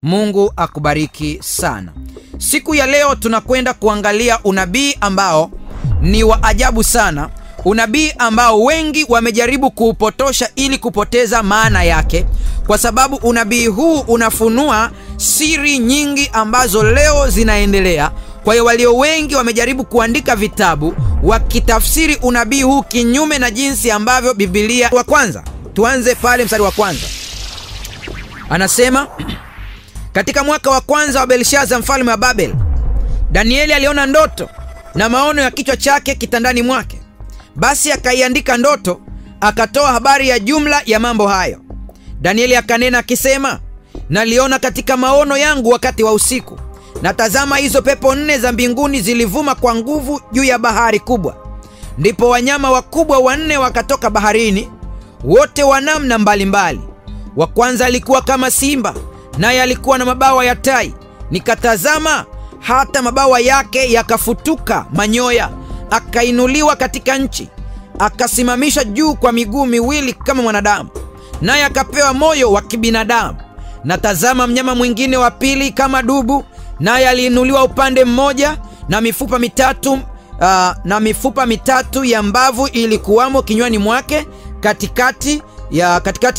Mungu akubariki sana. Siku ya leo tunakwenda kuangalia unabii ambao ni wa ajabu sana, unabii ambao wengi wamejaribu kuupotosha ili kupoteza maana yake, kwa sababu unabii huu unafunua siri nyingi ambazo leo zinaendelea. Kwa hiyo walio wengi wamejaribu kuandika vitabu wakitafsiri unabii huu kinyume na jinsi ambavyo Biblia. Wa kwanza, tuanze pale mstari wa kwanza. Anasema, katika mwaka wa kwanza wa Belshaza mfalme wa Babel, Danieli aliona ndoto na maono ya kichwa chake kitandani mwake. Basi akaiandika ndoto, akatoa habari ya jumla ya mambo hayo. Danieli akanena akisema, naliona katika maono yangu wakati wa usiku, na tazama, hizo pepo 4 za mbinguni zilivuma kwa nguvu juu ya bahari kubwa. Ndipo wanyama wakubwa 4 wakatoka baharini, wote wa namna mbalimbali. Wa kwanza alikuwa kama simba, naye alikuwa na mabawa ya tai. Nikatazama, hata mabawa yake yakafutuka manyoya, akainuliwa katika nchi, akasimamisha juu kwa miguu miwili kama mwanadamu, naye akapewa moyo wa kibinadamu. Na tazama, mnyama mwingine wa pili kama dubu, naye aliinuliwa upande mmoja, na mifupa mitatu ya mbavu ilikuwamo kinywani mwake, katikati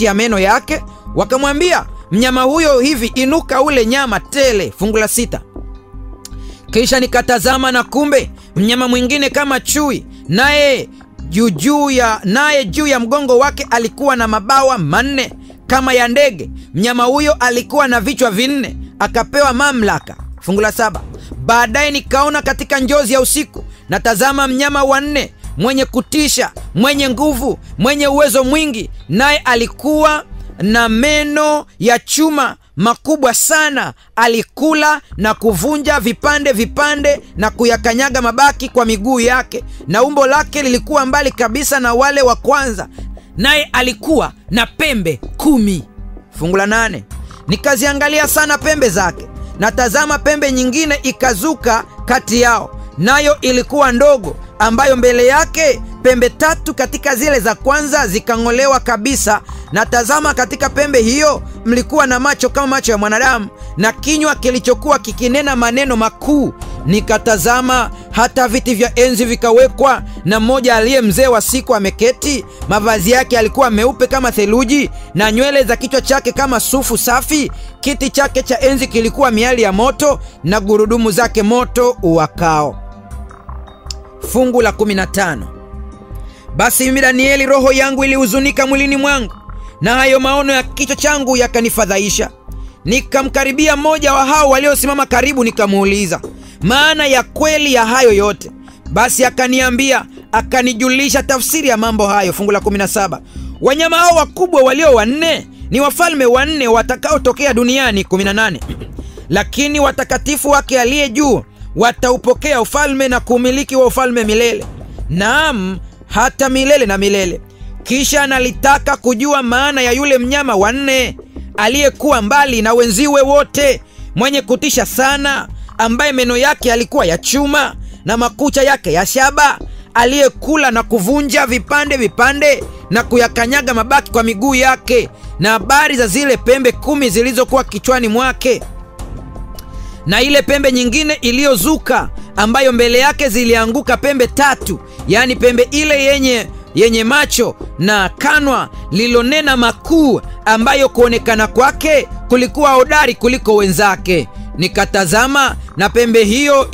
ya meno yake. Wakamwambia mnyama huyo hivi, inuka ule nyama tele. Fungu la 6. Kisha nikatazama, na kumbe mnyama mwingine kama chui, naye juu ya mgongo wake alikuwa na mabawa 4 kama ya ndege. Mnyama huyo alikuwa na vichwa 4, akapewa mamlaka. Fungu la 7. Baadaye nikaona katika njozi ya usiku, na tazama, mnyama wa 4 mwenye kutisha, mwenye nguvu, mwenye uwezo mwingi, naye alikuwa na meno ya chuma makubwa sana. Alikula na kuvunja vipande na kuyakanyaga mabaki kwa miguu yake, na umbo lake lilikuwa mbali kabisa na wale wa kwanza, naye alikuwa na pembe 10. Fungu la 8. Nikaziangalia sana pembe zake, na tazama, pembe nyingine ikazuka kati yao, nayo ilikuwa ndogo, ambayo mbele yake pembe 3 katika zile za kwanza zikang'olewa kabisa. Na tazama, katika pembe hiyo mlikuwa na macho kama macho ya mwanadamu, na kinywa kilichokuwa kikinena maneno makuu. Nikatazama, hata viti vya enzi vikawekwa, na mmoja aliye mzee wa siku ameketi. Mavazi yake alikuwa meupe kama theluji, na nywele za kichwa chake kama sufu safi. Kiti chake cha enzi kilikuwa miali ya moto, na gurudumu zake moto uwakao. Fungu la 15. Basi mimi Danieli, roho yangu ilihuzunika mwilini mwangu, na hayo maono ya kichwa changu yakanifadhaisha. Nikamkaribia mmoja wa hao waliosimama karibu, nikamuuliza maana ya kweli ya hayo yote. Basi akaniambia, akanijulisha tafsiri ya mambo hayo. Fungu la 17. Wanyama hao wakubwa walio 4 ni wafalme 4 watakaotokea duniani. 18. Lakini watakatifu wake aliye juu wataupokea ufalme na kumiliki wa ufalme milele, naam, hata milele na milele. Kisha nalitaka kujua maana ya yule mnyama wa 4 aliyekuwa mbali na wenziwe wote, mwenye kutisha sana, ambaye meno yake yalikuwa ya chuma na makucha yake ya shaba, aliyekula na kuvunja vipande na kuyakanyaga mabaki kwa miguu yake, na habari za zile pembe 10 zilizokuwa kichwani mwake, na ile pembe nyingine iliyozuka, ambayo mbele yake zilianguka pembe 3, yani pembe ile yenye macho na kanwa lilonena makuu, ambayo kuonekana kwake kulikuwa hodari kuliko wenzake. Nikatazama, na pembe hiyo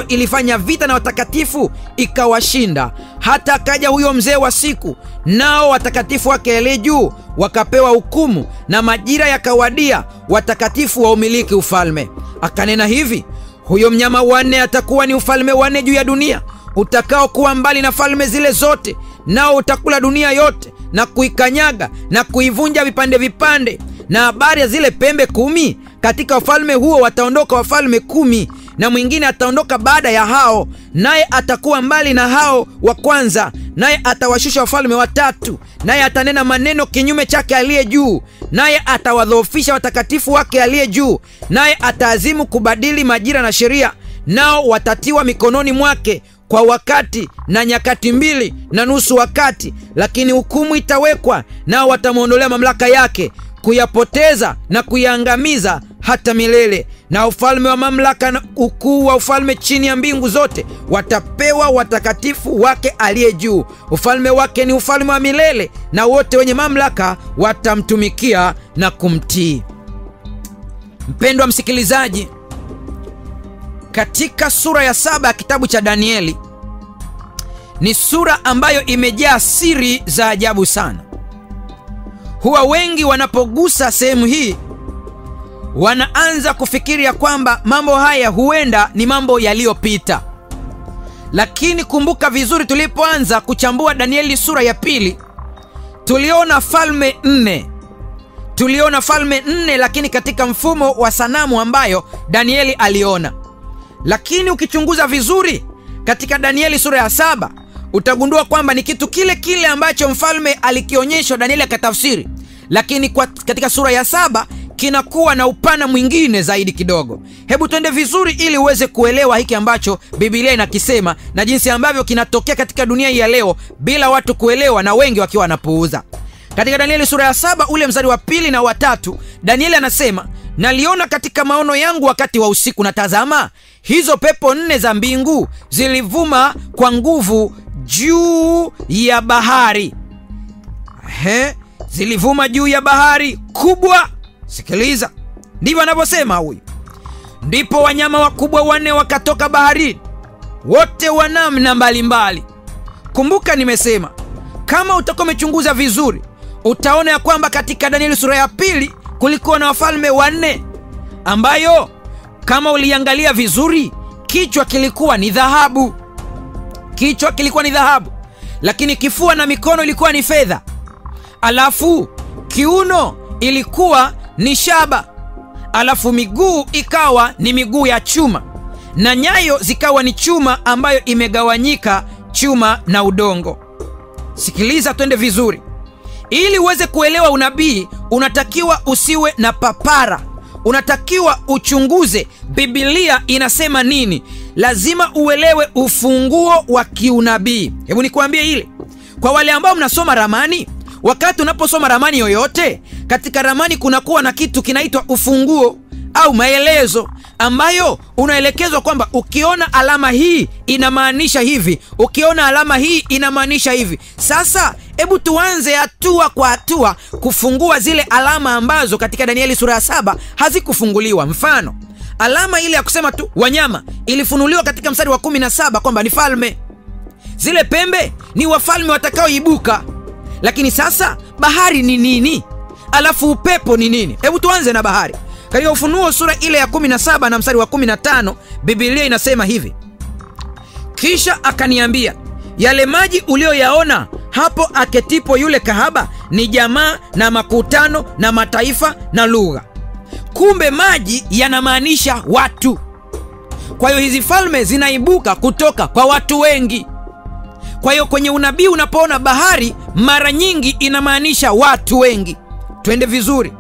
ilifanya vita na watakatifu ikawashinda. Hata akaja huyo mzee wa siku, nao watakatifu wake aliye juu wakapewa hukumu, na majira yakawadia watakatifu wa umiliki ufalme. Akanena hivi, huyo mnyama wa 4 atakuwa ni ufalme wa 4 juu ya dunia, utakao kuwa mbali na falme zile zote, nao utakula dunia yote na kuikanyaga na kuivunja vipande. Na habari ya zile pembe 10, katika ufalme huo wataondoka wafalme 10, na mwingine ataondoka baada ya hao, naye atakuwa mbali na hao wa kwanza, naye atawashusha wafalme 3, naye atanena maneno kinyume chake aliye juu, naye atawadhoofisha watakatifu wake aliye juu, naye ataazimu kubadili majira na sheria, nao watatiwa mikononi mwake kwa wakati na nyakati 2 na nusu wakati. Lakini hukumu itawekwa, nao watamwondolea mamlaka yake, kuyapoteza na kuyaangamiza hata milele, na ufalme wa mamlaka na ukuu wa ufalme chini ya mbingu zote watapewa watakatifu wake aliye juu. Ufalme wake ni ufalme wa milele, na wote wenye mamlaka watamtumikia na kumtii. Mpendwa msikilizaji, katika sura ya 7 ya kitabu cha Danieli ni sura ambayo imejaa siri za ajabu sana. Huwa wengi wanapogusa sehemu hii wanaanza kufikiria kwamba mambo haya huenda ni mambo yaliyopita. Lakini kumbuka vizuri, tulipoanza kuchambua Danieli sura ya 2 tuliona falme 4, lakini katika mfumo wa sanamu ambayo Danieli aliona. Lakini ukichunguza vizuri katika Danieli sura ya 7 utagundua kwamba ni kitu kile kile ambacho mfalme alikionyeshwa, Danieli akatafsiri, lakini katika sura ya 7 kinakuwa na upana mwingine zaidi kidogo. Hebu tuende vizuri ili uweze kuelewa hiki ambacho Biblia inakisema na jinsi ambavyo kinatokea katika dunia hii ya leo bila watu kuelewa na wengi wakiwa wanapuuza. Katika Danieli sura ya 7 ule mstari wa 2 na wa 3, Danieli anasema, naliona katika maono yangu wakati wa usiku, na tazama, hizo pepo 4 za mbingu zilivuma kwa nguvu juu ya bahari. Zilivuma juu ya bahari kubwa. Sikiliza, ndivyo anavyosema huyu. Ndipo wanyama wakubwa 4 wakatoka baharini, wote wa namna mbalimbali. Kumbuka nimesema, kama utakuwa umechunguza vizuri, utaona ya kwamba katika Danieli sura ya 2 kulikuwa na wafalme 4 ambayo kama uliangalia vizuri, kichwa kilikuwa ni dhahabu. Lakini kifua na mikono ilikuwa ni fedha. Alafu kiuno ilikuwa ni shaba. Alafu miguu ikawa ni miguu ya chuma, na nyayo zikawa ni chuma ambayo imegawanyika chuma na udongo. Sikiliza, twende vizuri. Ili uweze kuelewa unabii, unatakiwa usiwe na papara. Unatakiwa uchunguze Biblia inasema nini. Lazima uelewe ufunguo wa kiunabii. Hebu nikuambie ile, kwa wale ambao mnasoma ramani, wakati unaposoma ramani yoyote, katika ramani kunakuwa na kitu kinaitwa ufunguo au maelezo, ambayo unaelekezwa kwamba ukiona alama hii inamaanisha hivi, ukiona alama hii inamaanisha hivi. Sasa hebu tuanze hatua kwa hatua kufungua zile alama ambazo katika Danieli sura ya 7 hazikufunguliwa. Mfano, alama ile ya kusema tu wanyama ilifunuliwa katika mstari wa 17 kwamba ni falme. Zile pembe ni wafalme watakaoibuka. Lakini sasa bahari ni nini? Alafu upepo ni nini? Hebu tuanze na bahari. Katika Ufunuo sura ile ya 17 na mstari wa 15, Biblia inasema hivi: kisha akaniambia, yale maji ulioyaona hapo aketipo yule kahaba ni jamaa na makutano na mataifa na lugha. Kumbe maji yanamaanisha watu. Kwa hiyo hizi falme zinaibuka kutoka kwa watu wengi. Kwa hiyo kwenye unabii unapoona bahari, mara nyingi inamaanisha watu wengi. Twende vizuri.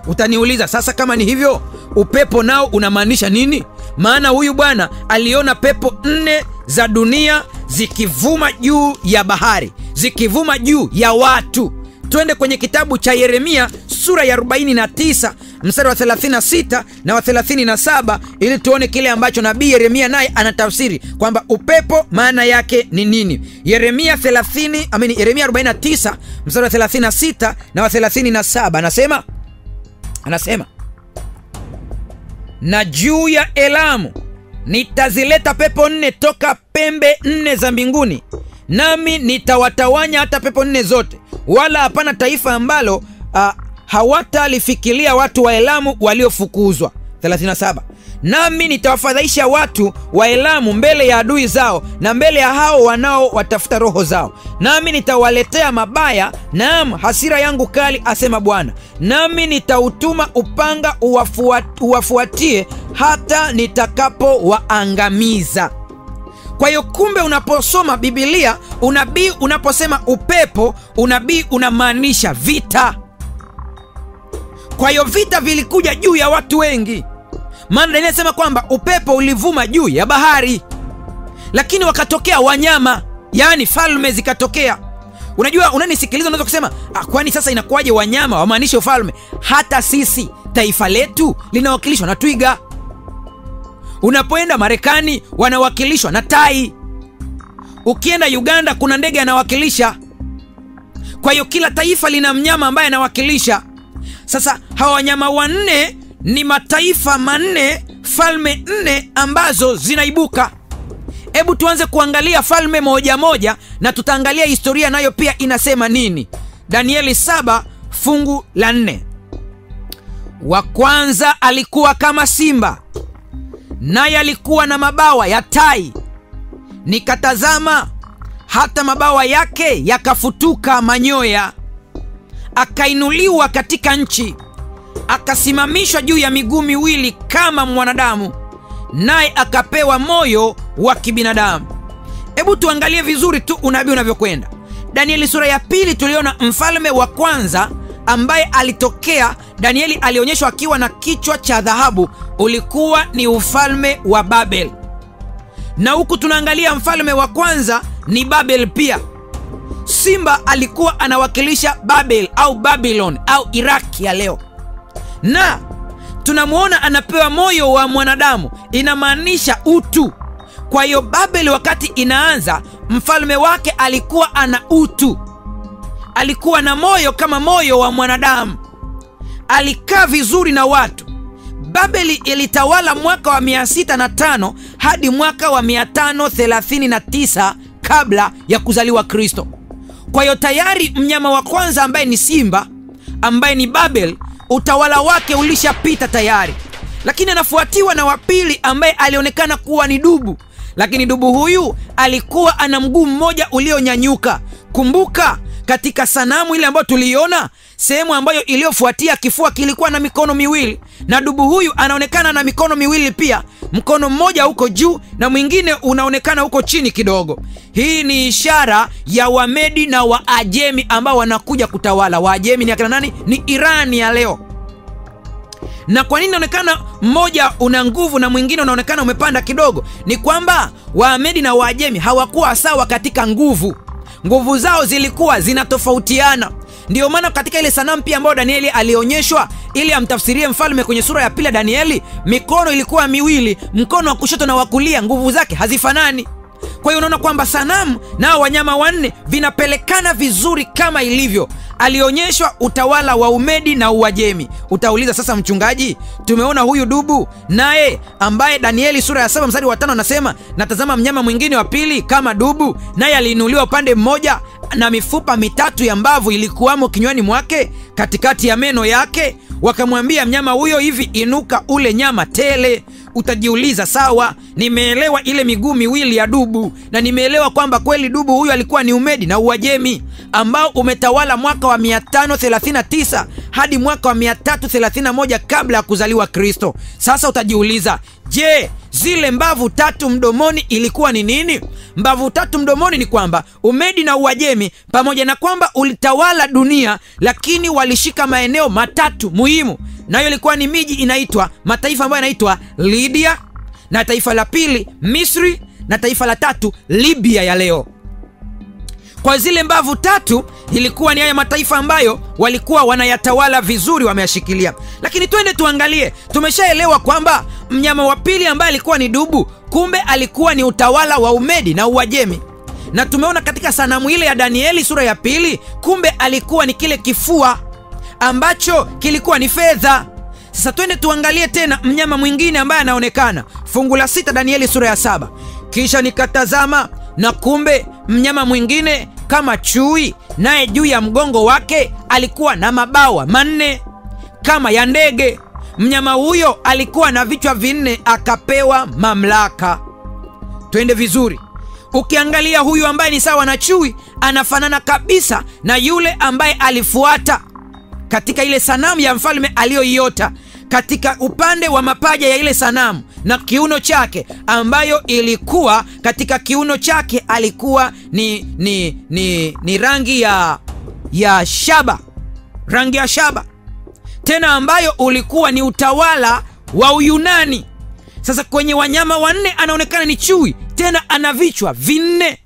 Utaniuliza, sasa kama ni hivyo, upepo nao unamaanisha nini? Maana huyu bwana aliona pepo 4 za dunia zikivuma juu ya bahari, zikivuma juu ya watu. Twende kwenye kitabu cha Yeremia sura ya 49 mstari wa 36 na wa 37 ili tuone kile ambacho nabii Yeremia naye anatafsiri kwamba upepo maana yake ni nini. Yeremia 49 mstari wa 36 na wa 37 anasema, na juu ya Elamu nitazileta pepo 4 toka pembe 4 za mbinguni, nami nitawatawanya hata pepo 4 zote, wala hapana taifa ambalo hawatalifikiria watu wa Elamu waliofukuzwa. 37, nami nitawafadhaisha watu wa Elamu mbele ya adui zao na mbele ya hao wanao watafuta roho zao, nami nitawaletea mabaya, naam, hasira yangu kali, asema Bwana, nami nitautuma upanga uwafuatie hata nitakapowaangamiza. Kwa hiyo kumbe, unaposoma Biblia, unabii unaposema upepo, unabii unamaanisha vita. Kwa hiyo vita vilikuja juu ya watu wengi. Maana inasema kwamba upepo ulivuma juu ya bahari, lakini wakatokea wanyama, yani falme zikatokea. Unajua, unanisikiliza unaweza kusema, kwani sasa inakuwaje wanyama wamaanishe ufalme? Hata sisi taifa letu linawakilishwa na twiga. Unapoenda Marekani wanawakilishwa na tai. Ukienda Uganda kuna ndege anawakilisha. Kwa hiyo kila taifa lina mnyama ambaye anawakilisha. Sasa hawa wanyama wanne ni mataifa manne, falme nne ambazo zinaibuka. Hebu tuanze kuangalia falme moja moja na tutaangalia historia nayo pia inasema nini. Danieli 7 fungu la 4. Wa kwanza alikuwa kama simba, naye alikuwa na mabawa ya tai. Nikatazama hata mabawa yake yakafutuka manyoya. Akainuliwa katika nchi, akasimamishwa juu ya miguu miwili kama mwanadamu, naye akapewa moyo wa kibinadamu. Hebu tuangalie vizuri tu unabii unavyokwenda. Danieli sura ya 2 tuliona mfalme wa kwanza ambaye alitokea. Danieli alionyeshwa akiwa na kichwa cha dhahabu, ulikuwa ni ufalme wa Babel. Na huku tunaangalia mfalme wa kwanza ni Babel pia. Simba alikuwa anawakilisha Babel au Babylon au Iraq ya leo. Na tunamuona anapewa moyo wa mwanadamu, inamaanisha utu. Kwa hiyo Babel wakati inaanza, mfalme wake alikuwa ana utu, alikuwa na moyo kama moyo wa mwanadamu, alikaa vizuri na watu. Babeli ilitawala mwaka wa 605 hadi mwaka wa 539 kabla ya kuzaliwa Kristo. Kwa hiyo tayari mnyama wa kwanza ambaye ni simba, ambaye ni Babel, utawala wake ulishapita tayari. Lakini anafuatiwa na wa pili ambaye alionekana kuwa ni dubu. Lakini dubu huyu alikuwa ana mguu mmoja ulionyanyuka. Kumbuka katika sanamu ile ambayo tuliona, sehemu ambayo iliyofuatia kifua kilikuwa na mikono miwili, na dubu huyu anaonekana na mikono miwili pia. Mkono mmoja huko juu na mwingine unaonekana huko chini kidogo. Hii ni ishara ya Wamedi na Waajemi ambao wanakuja kutawala. Waajemi ni akina nani? Ni Irani ya leo. Na kwa nini inaonekana mmoja una nguvu na mwingine unaonekana umepanda kidogo? Ni kwamba Wamedi na Waajemi hawakuwa sawa katika nguvu. Nguvu zao zilikuwa zinatofautiana. Ndio maana katika ile sanamu pia ambayo Danieli alionyeshwa ili amtafsirie mfalme kwenye sura ya 2 ya Danieli, mikono ilikuwa miwili, mkono wa kushoto na wa kulia, nguvu zake hazifanani. Kwa hiyo unaona kwamba sanamu na wanyama wanne vinapelekana vizuri kama ilivyo. Alionyeshwa utawala wa Umedi na Uajemi. Utauliza sasa, mchungaji, tumeona huyu dubu naye ambaye Danieli sura ya 7 mstari wa 5 anasema, natazama mnyama mwingine wa pili kama dubu, naye aliinuliwa upande mmoja na mifupa mitatu ya mbavu ilikuwamo kinywani mwake katikati ya meno yake. Wakamwambia mnyama huyo, hivi inuka ule nyama tele. Utajiuliza, sawa, nimeelewa ile miguu miwili ya dubu, na nimeelewa kwamba kweli dubu huyu alikuwa ni Umedi na Uajemi ambao umetawala mwaka wa 539 hadi mwaka wa 331 kabla ya kuzaliwa Kristo. Sasa utajiuliza, je, zile mbavu tatu mdomoni ilikuwa ni nini? Mbavu tatu mdomoni ni kwamba Umedi na Uajemi pamoja na kwamba ulitawala dunia, lakini walishika maeneo matatu muhimu, nayo ilikuwa ni miji inaitwa, mataifa ambayo yanaitwa Lydia, na taifa la pili Misri, na taifa la tatu Libya ya leo. Kwa zile mbavu tatu ilikuwa ni haya mataifa ambayo walikuwa wanayatawala vizuri, wameyashikilia. Lakini twende tuangalie, tumeshaelewa kwamba mnyama wa pili ambaye alikuwa ni dubu, kumbe alikuwa ni utawala wa Umedi na Uajemi. Na tumeona katika sanamu ile ya Danieli sura ya 2, kumbe alikuwa ni kile kifua ambacho kilikuwa ni fedha. Sasa twende tuangalie tena mnyama mwingine ambaye anaonekana. Fungu la 6 Danieli sura ya 7. Kisha nikatazama, na kumbe mnyama mwingine kama chui, naye juu ya mgongo wake alikuwa na mabawa manne kama ya ndege. Mnyama huyo alikuwa na vichwa vinne, akapewa mamlaka. Twende vizuri. Ukiangalia huyu ambaye ni sawa na chui, anafanana kabisa na yule ambaye alifuata katika ile sanamu ya mfalme aliyoiota, katika upande wa mapaja ya ile sanamu na kiuno chake, ambayo ilikuwa katika kiuno chake alikuwa ni rangi ya shaba, rangi ya shaba tena, ambayo ulikuwa ni utawala wa Uyunani. Sasa kwenye wanyama wanne anaonekana ni chui, tena ana vichwa vinne.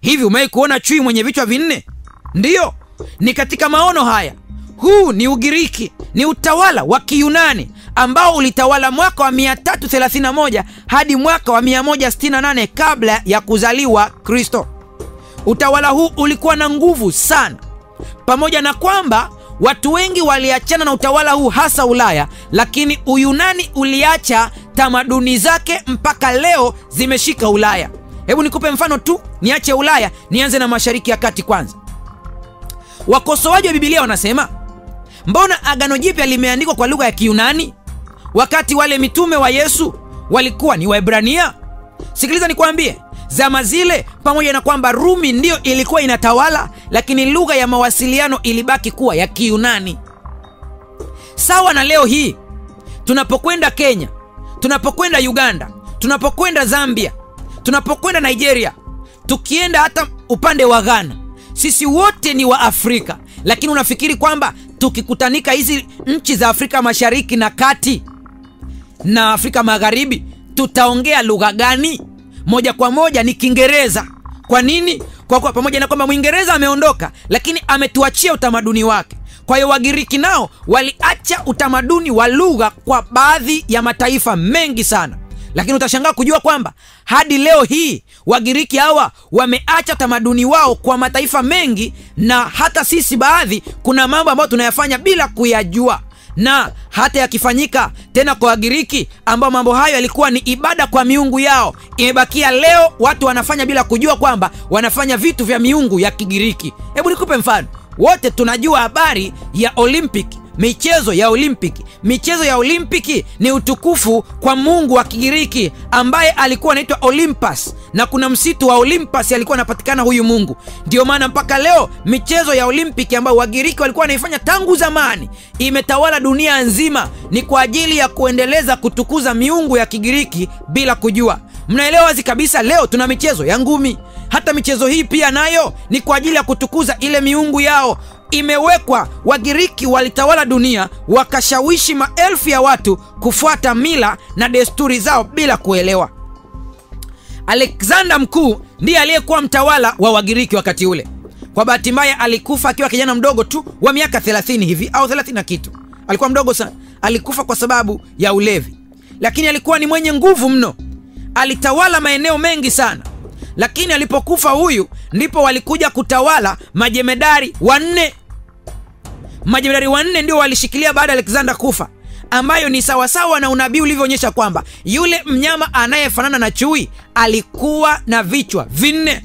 Hivi umewahi kuona chui mwenye vichwa vinne? Ndiyo, ni katika maono haya. Huu ni Ugiriki, ni utawala wa Kiyunani ambao ulitawala mwaka wa 331 hadi mwaka wa 168 kabla ya kuzaliwa Kristo. Utawala huu ulikuwa na nguvu sana. Pamoja na kwamba watu wengi waliachana na utawala huu hasa Ulaya, lakini Uyunani uliacha tamaduni zake mpaka leo zimeshika Ulaya. Hebu nikupe mfano tu, niache Ulaya, nianze na Mashariki ya Kati kwanza. Wakosoaji wa Biblia wanasema, mbona Agano Jipya limeandikwa kwa lugha ya Kiyunani wakati wale mitume wa Yesu walikuwa ni Waebrania? Sikiliza nikwambie, zama zile pamoja na kwamba Rumi ndio ilikuwa inatawala, lakini lugha ya mawasiliano ilibaki kuwa ya Kiyunani. Sawa na leo hii tunapokwenda Kenya, tunapokwenda Uganda, tunapokwenda Zambia, tunapokwenda Nigeria, tukienda hata upande wa Ghana, sisi wote ni wa Afrika. Lakini unafikiri kwamba tukikutanika hizi nchi za Afrika Mashariki na Kati na Afrika Magharibi tutaongea lugha gani? Moja kwa moja ni Kiingereza. Kwa nini? Kwa pamoja na kwamba Mwingereza ameondoka, lakini ametuachia utamaduni wake. Kwa hiyo Wagiriki nao waliacha utamaduni wa lugha kwa baadhi ya mataifa mengi sana. Lakini utashangaa kujua kwamba hadi leo hii Wagiriki hawa wameacha tamaduni wao kwa mataifa mengi, na hata sisi baadhi kuna mambo ambayo tunayafanya bila kuyajua, na hata yakifanyika tena kwa Wagiriki ambao mambo hayo yalikuwa ni ibada kwa miungu yao, imebakia leo watu wanafanya bila kujua kwamba wanafanya vitu vya miungu ya Kigiriki. Hebu nikupe mfano. Wote tunajua habari ya Olympic, michezo ya Olimpiki. Michezo ya Olimpiki ni utukufu kwa mungu wa Kigiriki ambaye alikuwa anaitwa Olympus, na kuna msitu wa Olympus alikuwa anapatikana huyu mungu. Ndio maana mpaka leo michezo ya Olimpiki ambayo Wagiriki walikuwa wanaifanya tangu zamani imetawala dunia nzima, ni kwa ajili ya kuendeleza kutukuza miungu ya Kigiriki bila kujua. Mnaelewa wazi kabisa leo tuna michezo ya ngumi. Hata michezo hii pia nayo ni kwa ajili ya kutukuza ile miungu yao. Imewekwa. Wagiriki walitawala dunia, wakashawishi maelfu ya watu kufuata mila na desturi zao bila kuelewa. Alexander Mkuu ndiye aliyekuwa mtawala wa Wagiriki wakati ule. Kwa bahati mbaya alikufa akiwa kijana mdogo tu wa miaka 30 hivi au 30 na kitu. Alikuwa mdogo sana. Alikufa kwa sababu ya ulevi. Lakini alikuwa ni mwenye nguvu mno. Alitawala maeneo mengi sana. Lakini alipokufa huyu ndipo walikuja kutawala majemedari wanne. Majemedari wanne ndio walishikilia baada ya Alexander kufa, ambayo ni sawasawa na unabii ulivyoonyesha kwamba yule mnyama anayefanana na chui alikuwa na vichwa vinne.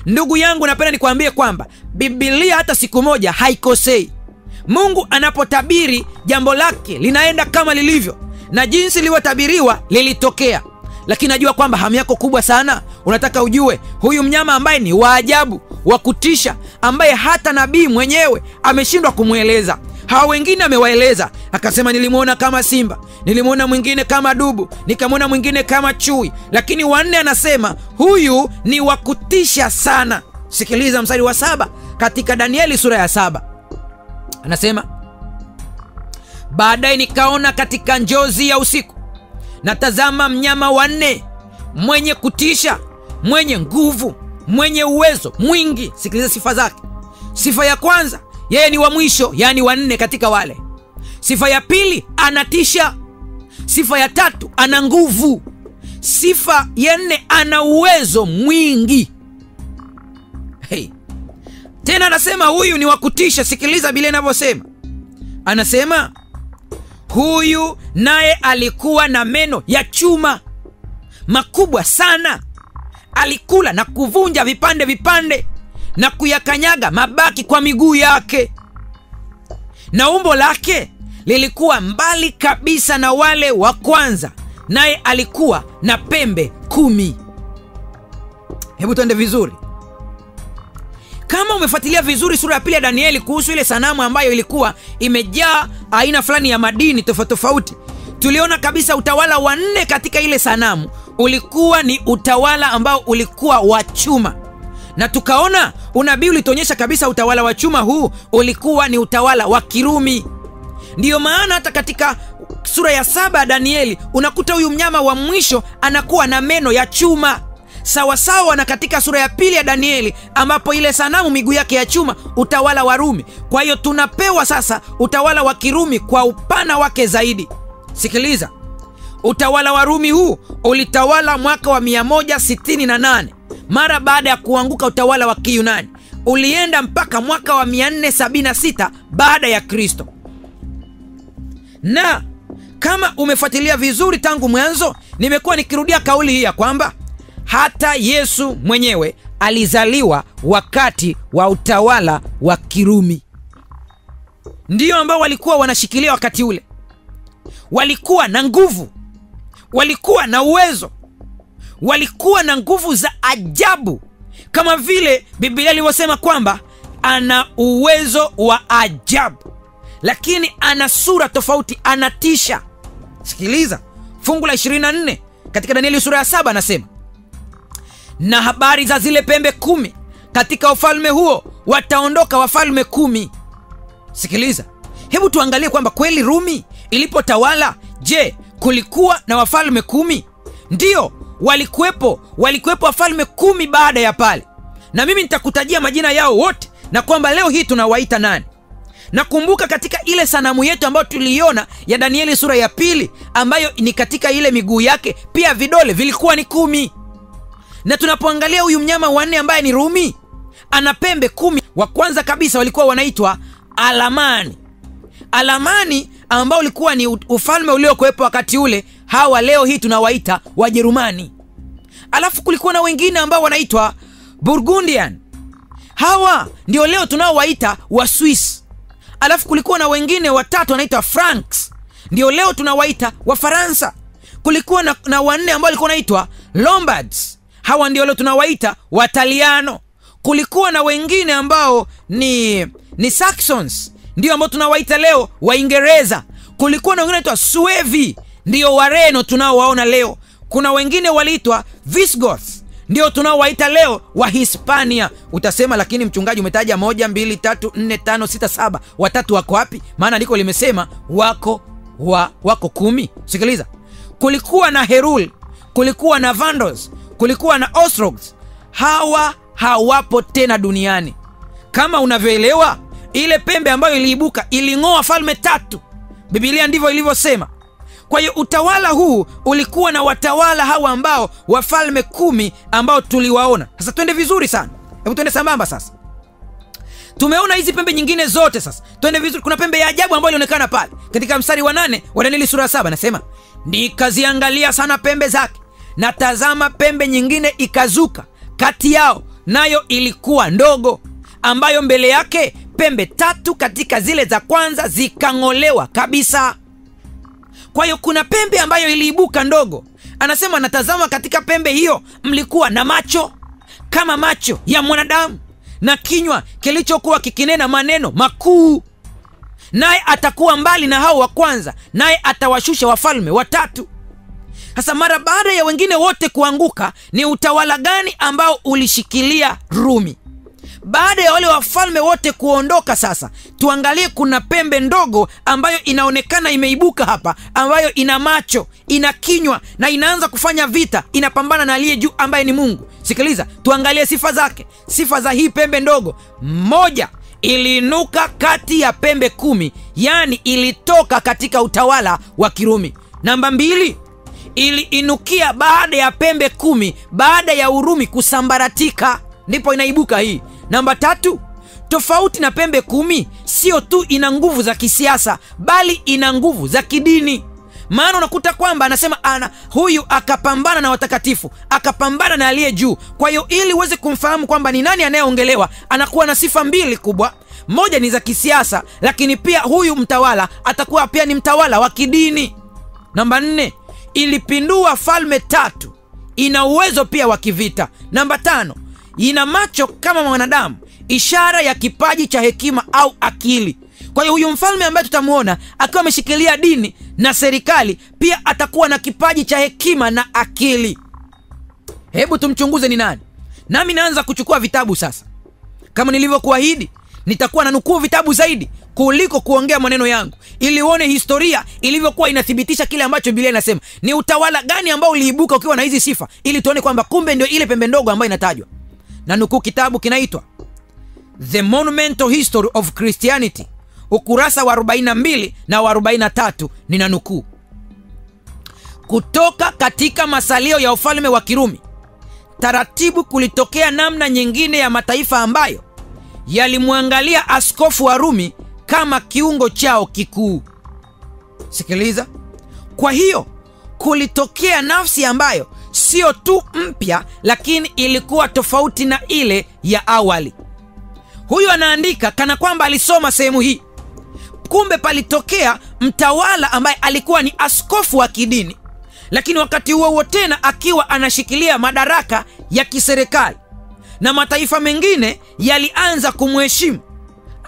Ndugu yangu, napenda nikwambie kwamba Biblia hata siku moja haikosei. Mungu anapotabiri jambo lake linaenda kama lilivyo, na jinsi lilivyotabiriwa lilitokea. Lakini najua kwamba hamu yako kubwa sana, unataka ujue huyu mnyama ambaye ni wa ajabu, wa kutisha, ambaye hata nabii mwenyewe ameshindwa kumweleza. Hawa wengine amewaeleza, akasema nilimuona kama simba, nilimuona mwingine kama dubu, nikamwona mwingine kama chui, lakini wanne anasema huyu ni wa kutisha sana. Sikiliza mstari wa 7 katika Danieli sura ya 7. Anasema, baadaye nikaona katika njozi ya usiku, na tazama mnyama wanne, mwenye kutisha, mwenye nguvu, mwenye uwezo mwingi. Sikiliza sifa zake. Sifa ya kwanza, yeye ni wa mwisho, yani wanne katika wale. Sifa ya pili, anatisha. Sifa ya tatu, ana nguvu. Sifa ya nne, ana uwezo mwingi. Hey. Tena anasema huyu ni wa kutisha. Sikiliza Biblia inavyosema. Anasema huyu naye alikuwa na meno ya chuma makubwa sana. Alikula na kuvunja vipande vipande na kuyakanyaga mabaki kwa miguu yake. Na umbo lake lilikuwa mbali kabisa na wale wa kwanza, naye alikuwa na pembe 10. Hebu tuende vizuri. Kama umefuatilia vizuri sura ya 2 ya Danieli kuhusu ile sanamu ambayo ilikuwa imejaa aina fulani ya madini tofauti tofauti, tuliona kabisa utawala wa 4 katika ile sanamu ulikuwa ni utawala ambao ulikuwa wa chuma. Na tukaona unabii ulituonyesha kabisa utawala wa chuma huu ulikuwa ni utawala wa Kirumi. Ndiyo maana hata katika sura ya 7 ya Danieli unakuta huyu mnyama wa mwisho anakuwa na meno ya chuma. sawasawa na katika sura ya 2 ya Danieli, ambapo ile sanamu miguu yake ya chuma, utawala wa Rumi. Kwa hiyo tunapewa sasa utawala wa Kirumi kwa upana wake zaidi. Sikiliza, utawala wa Rumi huu ulitawala mwaka wa 168 mara baada ya kuanguka utawala wa Kiyunani. Ulienda mpaka mwaka wa 476 baada ya Kristo. Na kama umefuatilia vizuri tangu mwanzo, nimekuwa nikirudia kauli hii ya kwamba hata Yesu mwenyewe alizaliwa wakati wa utawala wa Kirumi. Ndio ambao walikuwa wanashikilia wakati ule. Walikuwa na nguvu, walikuwa na uwezo, walikuwa na nguvu za ajabu, kama vile Biblia ilivyosema kwamba ana uwezo wa ajabu, lakini ana sura tofauti, anatisha. Sikiliza fungu la 24 katika Danieli sura ya 7, anasema, na habari za zile pembe 10, katika ufalme huo wataondoka wafalme 10. Sikiliza, hebu tuangalie kwamba kweli Rumi ilipotawala, je, kulikuwa na wafalme 10? Ndiyo, walikuwepo wafalme 10 baada ya pale, na mimi nitakutajia majina yao wote, na kwamba leo hii tunawaita nani. Nakumbuka katika ile sanamu yetu ambayo tuliiona ya Danieli sura ya 2, ambayo ni katika ile miguu yake pia vidole vilikuwa ni 10. Na tunapoangalia huyu mnyama wa 4 ambaye ni Rumi, ana pembe 10. Wa kwanza kabisa walikuwa wanaitwa Alamani. Alamani ambao ulikuwa ni ufalme uliokuwepo wakati ule. Hawa leo hii tunawaita Wajerumani. Alafu kulikuwa na wengine ambao wanaitwa Burgundian. Hawa ndio leo tunaowaita wa Swiss. Alafu kulikuwa na wengine watatu wanaitwa Franks, ndio leo tunawaita wa Faransa. Kulikuwa na 4 ambao walikuwa wanaitwa Lombards. Hawa ndio leo tunawaita Wataliano. Kulikuwa na wengine ambao ni Saxons, ndio ambao tunawaita leo Waingereza. Kulikuwa na wengine wanaitwa Suevi, ndio Wareno tunaowaona leo. Kuna wengine waliitwa Visigoths, ndio tunaowaita leo wa Hispania. Utasema, lakini mchungaji umetaja 1, 2, 3, 4, 5, 6, 7. Watatu wako wapi? Maana ndiko limesema wako 10. Sikiliza, kulikuwa na Herul, kulikuwa na Vandals, kulikuwa na Ostrogoths. Hawa hawapo tena duniani. Kama unavyoelewa, ile pembe ambayo iliibuka iling'oa falme 3. Biblia ndivyo ilivyosema. Kwa hiyo utawala huu ulikuwa na watawala hawa ambao wafalme 10 ambao tuliwaona. Sasa twende vizuri sana. Hebu twende sambamba sasa. Tumeona hizi pembe nyingine zote sasa. Twende vizuri. Kuna pembe ya ajabu ambayo ilionekana pale. Katika mstari wa 8 wa Danieli sura 7 nasema, nikaziangalia sana pembe zake, na tazama pembe nyingine ikazuka kati yao, nayo ilikuwa ndogo, ambayo mbele yake pembe 3 katika zile za kwanza zikang'olewa kabisa. Kwa hiyo kuna pembe ambayo iliibuka ndogo. Anasema, natazama katika pembe hiyo mlikuwa na macho kama macho ya mwanadamu, na kinywa kilichokuwa kikinena maneno makuu. Naye atakuwa mbali na hao wa kwanza, naye atawashusha wafalme 3. Sasa mara baada ya wengine wote kuanguka, ni utawala gani ambao ulishikilia Rumi? Baada ya wale wafalme wote kuondoka, sasa tuangalie, kuna pembe ndogo ambayo inaonekana imeibuka hapa, ambayo ina macho, ina kinywa, na inaanza kufanya vita, inapambana na aliye juu ambaye ni Mungu. Sikiliza, tuangalie sifa zake. Sifa za hii pembe ndogo: 1, iliinuka kati ya pembe 10, yani ilitoka katika utawala wa Kirumi. Namba 2, iliinukia baada ya pembe 10, baada ya Urumi kusambaratika, ndipo inaibuka hii. Namba 3, tofauti na pembe 10, sio tu ina nguvu za kisiasa, bali ina nguvu za kidini. Maana unakuta kwamba anasema huyu akapambana na watakatifu, akapambana na aliye juu. Kwa hiyo ili uweze kumfahamu kwamba ni nani anayeongelewa, anakuwa na sifa 2 kubwa. 1 ni za kisiasa, lakini pia huyu mtawala atakuwa pia ni mtawala wa kidini. Namba 4, ilipindua falme 3, ina uwezo pia wa kivita. Namba 5, ina macho kama mwanadamu, ishara ya kipaji cha hekima au akili. Kwa hiyo huyu mfalme ambaye tutamuona akiwa ameshikilia dini na serikali, pia atakuwa na kipaji cha hekima na akili. Hebu tumchunguze ni nani. Nami naanza kuchukua vitabu sasa. Kama nilivyokuahidi, nitakuwa na nukuu vitabu zaidi kuliko kuongea maneno yangu, ili uone historia ilivyokuwa inathibitisha kile ambacho Biblia inasema. Ni utawala gani ambao uliibuka ukiwa na hizi sifa, ili tuone kwamba kumbe ndio ile pembe ndogo ambayo inatajwa. Na nukuu kitabu kinaitwa The Monumental History of Christianity, ukurasa wa 42 na wa 43. Nina nukuu: kutoka katika masalio ya ufalme wa Kirumi, taratibu kulitokea namna nyingine ya mataifa ambayo yalimwangalia askofu wa Rumi kama kiungo chao kikuu. Sikiliza. Kwa hiyo kulitokea nafsi ambayo sio tu mpya, lakini ilikuwa tofauti na ile ya awali. Huyu anaandika kana kwamba alisoma sehemu hii. Kumbe palitokea mtawala ambaye alikuwa ni askofu wa kidini, lakini wakati huo tena akiwa anashikilia madaraka ya kiserikali, na mataifa mengine yalianza kumheshimu.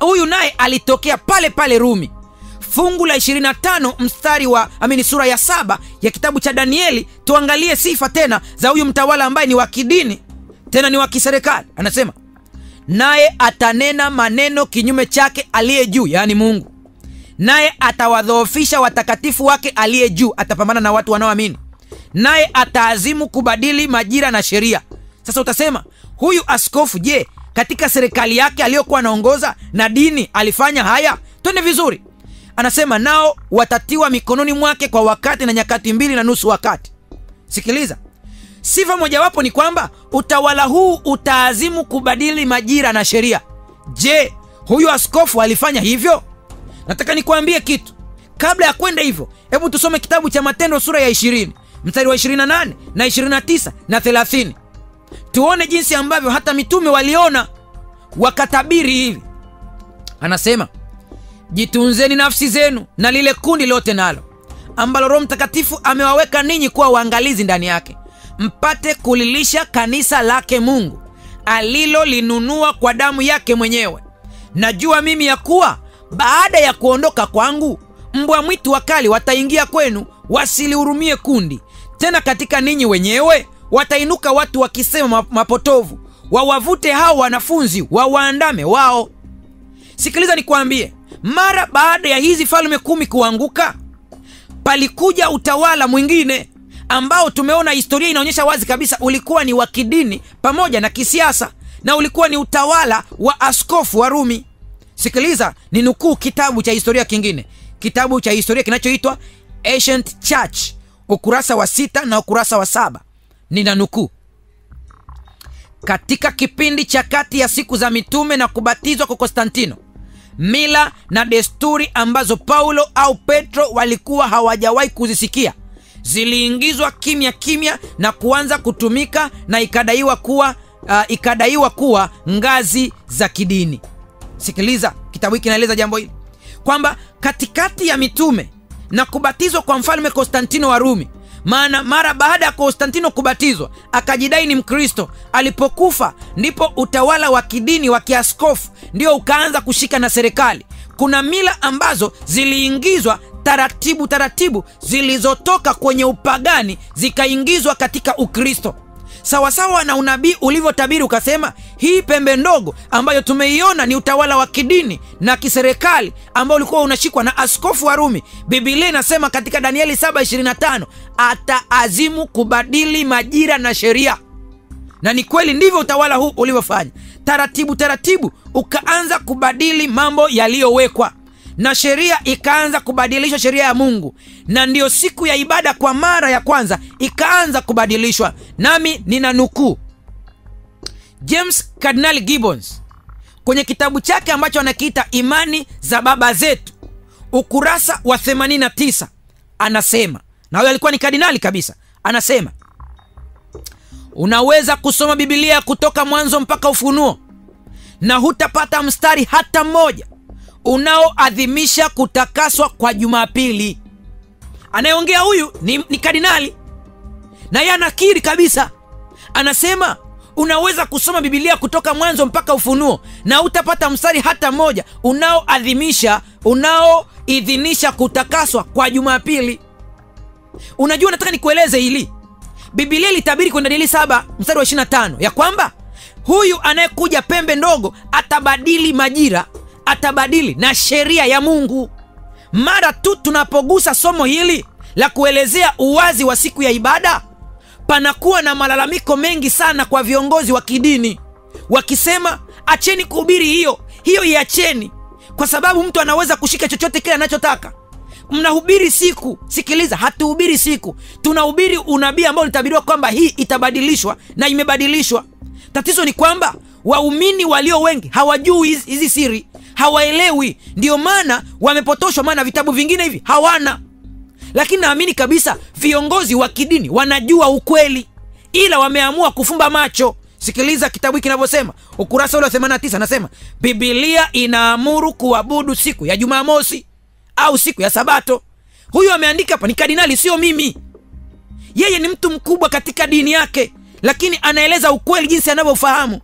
Huyu naye alitokea pale pale Rumi. Fungu la 25 mstari wa sura ya 7 ya kitabu cha Danieli, tuangalie sifa tena za huyu mtawala ambaye ni wa kidini tena ni wa kiserikali. Anasema, naye atanena maneno kinyume chake aliye juu, yaani Mungu, naye atawadhoofisha watakatifu wake aliye juu. Atapambana na watu wanaoamini, naye ataazimu kubadili majira na sheria. Sasa utasema, huyu askofu, je, katika serikali yake aliyokuwa anaongoza na dini alifanya haya? Twende vizuri. Anasema, nao watatiwa mikononi mwake kwa wakati na nyakati 2.5 wakati. Sikiliza. Sifa mojawapo ni kwamba utawala huu utaazimu kubadili majira na sheria. Je, huyu askofu alifanya hivyo? Nataka nikuambie kitu. Kabla ya kwenda hivyo, hebu tusome kitabu cha Matendo sura ya 20 mstari wa 28 na 29 na 30. Tuone jinsi ambavyo hata mitume waliona wakatabiri hivi. Anasema, jitunzeni nafsi zenu na lile kundi lote nalo, ambalo Roho Mtakatifu amewaweka ninyi kuwa waangalizi ndani yake, mpate kulilisha kanisa lake Mungu alilolinunua kwa damu yake mwenyewe. Najua mimi ya kuwa baada ya kuondoka kwangu, mbwa mwitu wakali wataingia kwenu, wasilihurumie kundi. Tena katika ninyi wenyewe watainuka watu wakisema mapotovu, wawavute hao wanafunzi wawaandame wao. Sikiliza nikwambie, mara baada ya hizi falme 10 kuanguka, palikuja utawala mwingine ambao tumeona historia inaonyesha wazi kabisa ulikuwa ni wa kidini pamoja na kisiasa, na ulikuwa ni utawala wa askofu wa Rumi. Sikiliza, ni nukuu kitabu cha historia kingine, kitabu cha historia kinachoitwa Ancient Church, ukurasa wa 6 na ukurasa wa 7. Nina nukuu: katika kipindi cha kati ya siku za mitume na kubatizwa kwa Konstantino, mila na desturi ambazo Paulo au Petro walikuwa hawajawahi kuzisikia ziliingizwa kimya kimya na kuanza kutumika, na ikadaiwa kuwa ngazi za kidini. Sikiliza, kitabu hiki kinaeleza jambo hili kwamba katikati ya mitume na kubatizwa kwa mfalme Konstantino wa Rumi, maana mara baada ya Konstantino kubatizwa akajidai ni Mkristo, alipokufa ndipo utawala wa kidini wa kiaskofu ndio ukaanza kushika na serikali. Kuna mila ambazo ziliingizwa taratibu zilizotoka kwenye upagani zikaingizwa katika Ukristo, sawasawa na unabii ulivyotabiri ukasema, hii pembe ndogo ambayo tumeiona ni utawala wa kidini na kiserikali ambao ulikuwa unashikwa na askofu wa Rumi. Biblia inasema katika Danieli 7:25, ataazimu kubadili majira na sheria. Na ni kweli ndivyo utawala huu ulivyofanya. Taratibu ukaanza kubadili mambo yaliyowekwa, na sheria ikaanza kubadilishwa, sheria ya Mungu, na ndiyo siku ya ibada kwa mara ya kwanza ikaanza kubadilishwa. Nami nina nukuu James Cardinal Gibbons kwenye kitabu chake ambacho anakiita Imani za Baba Zetu, ukurasa wa 89. Anasema, na huyo alikuwa ni kardinali kabisa, anasema, unaweza kusoma Biblia kutoka mwanzo mpaka Ufunuo na hutapata mstari hata mmoja unaoadhimisha kutakaswa kwa Jumapili. Anayeongea huyu ni kardinali, na yeye anakiri kabisa. Anasema unaweza kusoma Biblia kutoka mwanzo mpaka Ufunuo na hutapata mstari hata mmoja unaoidhinisha kutakaswa kwa Jumapili. Unajua, nataka nikueleze hili. Biblia ilitabiri kwa Danieli 7 mstari wa 25 ya kwamba huyu anayekuja pembe ndogo atabadili majira, atabadili na sheria ya Mungu. Mara tu tunapogusa somo hili la kuelezea uwazi wa siku ya ibada, panakuwa na malalamiko mengi sana kwa viongozi wa kidini, wakisema acheni kuhubiri hiyo iacheni, kwa sababu mtu anaweza kushika chochote kile anachotaka. Mnahubiri siku. Sikiliza, hatuhubiri siku, tunahubiri unabii ambao ulitabiriwa kwamba hii itabadilishwa na imebadilishwa. Tatizo ni kwamba waumini walio wengi hawajui hizi siri, hawaelewi, ndio maana wamepotoshwa, maana vitabu vingine hivi hawana. Lakini naamini kabisa viongozi wa kidini wanajua ukweli, ila wameamua kufumba macho. Sikiliza kitabu hiki kinavyosema, ukurasa ule wa 89, nasema Biblia inaamuru kuabudu siku ya Jumamosi au siku ya Sabato. Huyu ameandika hapa ni kardinali, sio mimi. Yeye ni mtu mkubwa katika dini yake, lakini anaeleza ukweli jinsi anavyofahamu.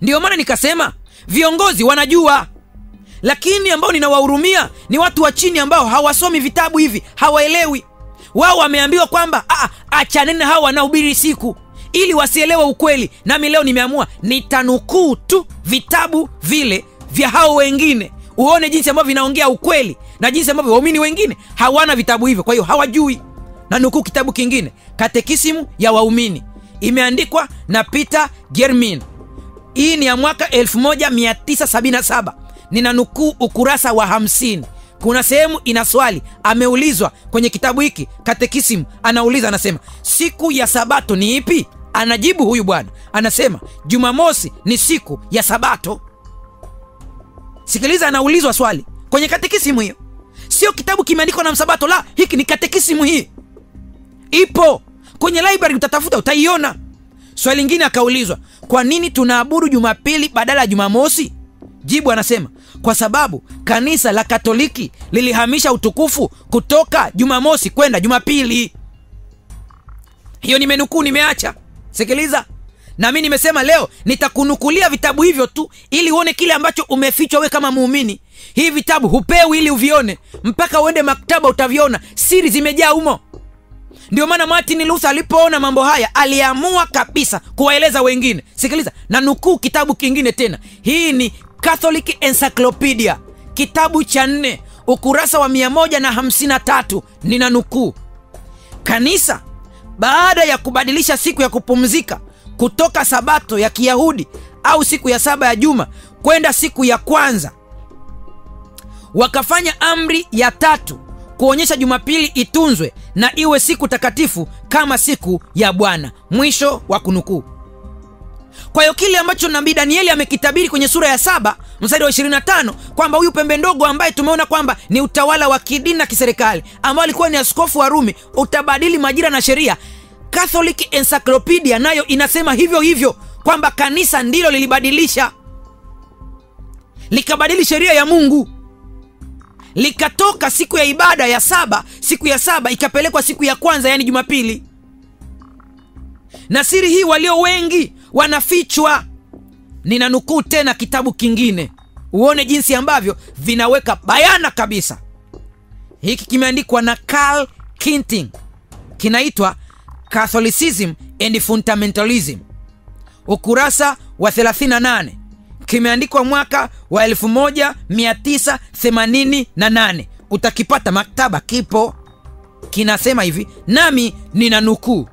Ndio maana nikasema viongozi wanajua, lakini ambao ninawahurumia ni watu wa chini ambao hawasomi vitabu hivi, hawaelewi. Wao wameambiwa kwamba achaneni na hao wanaohubiri siku, ili wasielewe ukweli. Nami leo nimeamua nitanukuu tu vitabu vile vya hao wengine, uone jinsi ambavyo vinaongea ukweli na jinsi ambavyo waumini wengine hawana vitabu hivyo, kwa hiyo hawajui. Na nukuu kitabu kingine, Katekisimu ya Waumini, imeandikwa na Peter Germin. Hii ni ya mwaka 1977. Nina nukuu ukurasa wa 50. Kuna sehemu ina swali, ameulizwa kwenye kitabu hiki Katekisimu, anauliza, anasema siku ya Sabato ni ipi? Anajibu huyu bwana, anasema Jumamosi ni siku ya Sabato. Sikiliza, anaulizwa swali kwenye katekisimu hiyo. Sio kitabu kimeandikwa na Msabato, la, hiki ni katekisimu. Hii ipo kwenye library, utatafuta utaiona. Swali lingine akaulizwa, kwa nini tunaabudu Jumapili badala ya Jumamosi? Jibu anasema kwa sababu kanisa la Katoliki lilihamisha utukufu kutoka Jumamosi kwenda Jumapili. Hiyo nimenukuu, nimeacha. Sikiliza, na mimi nimesema leo nitakunukulia vitabu hivyo tu ili uone kile ambacho umefichwa we kama muumini. Hii vitabu hupewi ili uvione, mpaka uende maktaba utaviona, siri zimejaa humo. Ndio maana Martin Luther alipoona mambo haya aliamua kabisa kuwaeleza wengine. Sikiliza, na nukuu kitabu kingine tena. Hii ni Catholic Encyclopedia, kitabu cha 4, ukurasa wa 153. Nina nukuu, kanisa baada ya kubadilisha siku ya kupumzika kutoka Sabato ya Kiyahudi au siku ya saba ya juma kwenda siku ya kwanza, wakafanya amri ya 3 kuonyesha Jumapili itunzwe na iwe siku takatifu kama siku ya Bwana. Mwisho wa kunukuu. Kwa hiyo kile ambacho nabii Danieli amekitabiri kwenye sura ya 7 mstari wa 25 kwamba huyu pembe ndogo ambaye tumeona kwamba ni utawala wa kidini na kiserikali ambao alikuwa ni askofu wa Rumi utabadili majira na sheria, Catholic Encyclopedia nayo inasema hivyo hivyo, kwamba kanisa ndilo lilibadilisha, likabadili sheria ya Mungu, likatoka siku ya ibada ya 7, siku ya 7 ikapelekwa siku ya kwanza, yani Jumapili. Na siri hii walio wengi wanafichwa. Nina nukuu tena kitabu kingine uone jinsi ambavyo vinaweka bayana kabisa. Hiki kimeandikwa na Karl Kinting, kinaitwa Catholicism and Fundamentalism, ukurasa wa 38. Kimeandikwa mwaka wa 1988. Utakipata maktaba, kipo. Kinasema hivi, nami nina nukuu: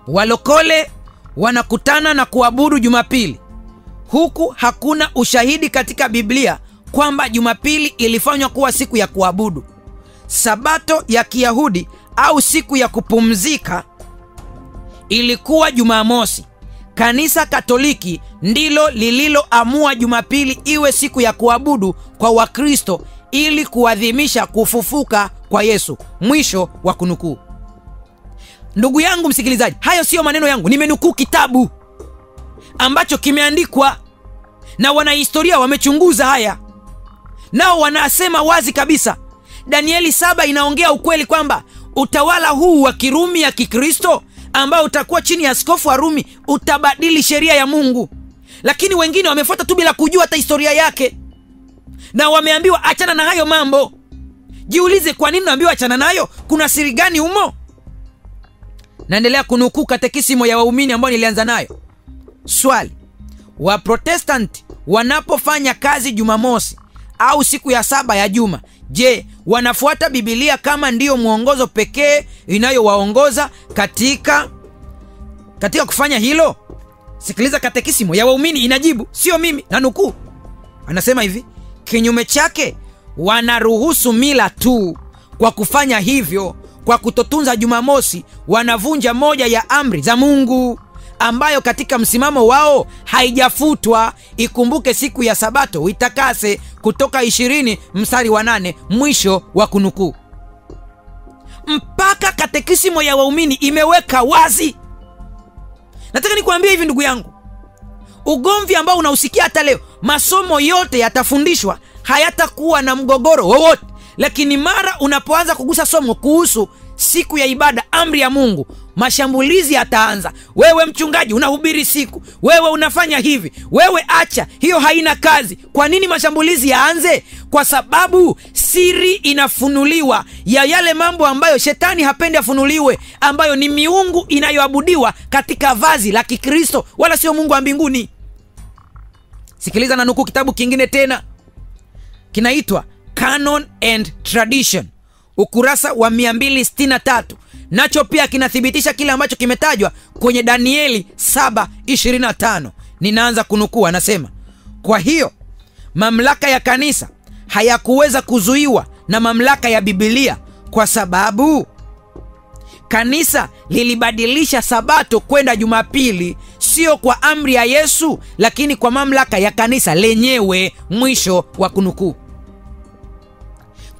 walokole wanakutana na kuabudu Jumapili, huku hakuna ushahidi katika Biblia kwamba Jumapili ilifanywa kuwa siku ya kuabudu. Sabato ya Kiyahudi au siku ya kupumzika ilikuwa Jumamosi. Kanisa Katoliki ndilo lililoamua Jumapili iwe siku ya kuabudu kwa Wakristo ili kuadhimisha kufufuka kwa Yesu. Mwisho wa kunukuu. Ndugu yangu msikilizaji, hayo sio maneno yangu, nimenukuu kitabu ambacho kimeandikwa na wanahistoria, wamechunguza haya, nao wanasema wazi kabisa Danieli 7 inaongea ukweli kwamba utawala huu wa Kirumi ya Kikristo ambao utakuwa chini ya askofu wa Rumi utabadili sheria ya Mungu. Lakini wengine wamefuata tu bila kujua hata historia yake, na wameambiwa achana na hayo mambo. Jiulize, kwa nini naambiwa achana nayo? Kuna siri gani humo? Naendelea kunukuu katekisimu ya waumini ambao nilianza nayo. Swali: Waprotestanti wanapofanya kazi Jumamosi au siku ya 7 ya juma, je, wanafuata Biblia kama ndiyo mwongozo pekee inayowaongoza katika kufanya hilo? Sikiliza katekisimu ya waumini inajibu, sio mimi, na nukuu. Anasema hivi: kinyume chake, wanaruhusu mila tu. Kwa kufanya hivyo, kwa kutotunza Jumamosi, wanavunja moja ya amri za Mungu ambayo katika msimamo wao haijafutwa. Ikumbuke siku ya Sabato uitakase, Kutoka 20:8, mwisho wa kunukuu. Mpaka katekisimu ya waumini imeweka wazi. Nataka nikuambie hivi ndugu yangu, ugomvi ambao unausikia hata leo, masomo yote yatafundishwa, hayatakuwa na mgogoro wowote, lakini mara unapoanza kugusa somo kuhusu siku ya ibada, amri ya Mungu, mashambulizi yataanza. Wewe mchungaji unahubiri siku, wewe unafanya hivi, wewe acha, hiyo haina kazi. Kwa nini mashambulizi yaanze? Kwa sababu siri inafunuliwa ya yale mambo ambayo shetani hapendi afunuliwe, ambayo ni miungu inayoabudiwa katika vazi la Kikristo, wala sio Mungu wa mbinguni. Sikiliza na nukuu kitabu kingine tena, kinaitwa Canon and Tradition, ukurasa wa 263. Nacho pia kinathibitisha kile ambacho kimetajwa kwenye Danieli 7:25. Ninaanza kunukuu, anasema: kwa hiyo mamlaka ya kanisa hayakuweza kuzuiwa na mamlaka ya Biblia, kwa sababu kanisa lilibadilisha Sabato kwenda Jumapili, sio kwa amri ya Yesu, lakini kwa mamlaka ya kanisa lenyewe, mwisho wa kunukuu.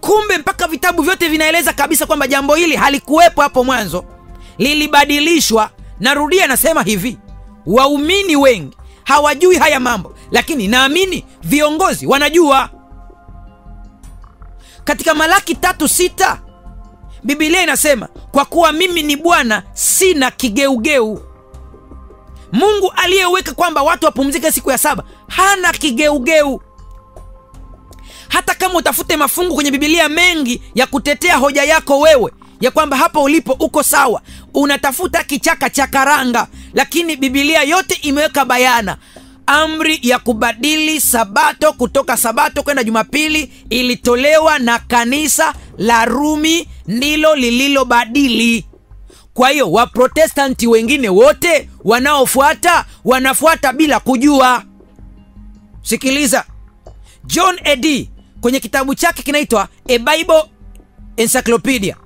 Kumbe mpaka vitabu vyote vinaeleza kabisa kwamba jambo hili halikuwepo hapo mwanzo, lilibadilishwa. Narudia, nasema hivi, waumini wengi hawajui haya mambo, lakini naamini viongozi wanajua. Katika Malaki 3:6 Biblia inasema, kwa kuwa mimi ni Bwana, sina kigeugeu. Mungu aliyeweka kwamba watu wapumzike siku ya 7 hana kigeugeu. Hata kama utafute mafungu kwenye Biblia mengi ya kutetea hoja yako wewe ya kwamba hapa ulipo uko sawa, unatafuta kichaka cha karanga, lakini Biblia yote imeweka bayana. Amri ya kubadili Sabato kutoka Sabato kwenda Jumapili ilitolewa na kanisa la Rumi, ndilo lililobadili. Kwa hiyo Waprotestanti wengine wote wanafuata bila kujua. Sikiliza, John Eddy kwenye kitabu chake kinaitwa A Bible Encyclopedia,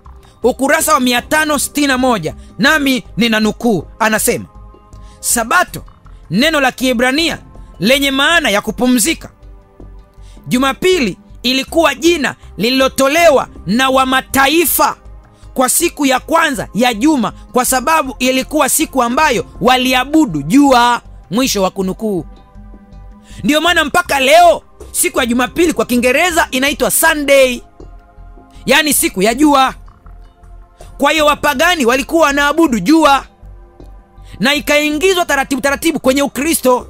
ukurasa wa 561, nami ninanukuu, anasema: Sabato, neno la Kiebrania lenye maana ya kupumzika. Jumapili ilikuwa jina lililotolewa na wa mataifa kwa siku ya kwanza ya juma, kwa sababu ilikuwa siku ambayo waliabudu jua, mwisho wa kunukuu. Ndio maana mpaka leo siku ya Jumapili kwa Kiingereza inaitwa Sunday, yani siku ya jua. Kwa hiyo wapagani walikuwa wanaabudu jua na ikaingizwa taratibu kwenye Ukristo.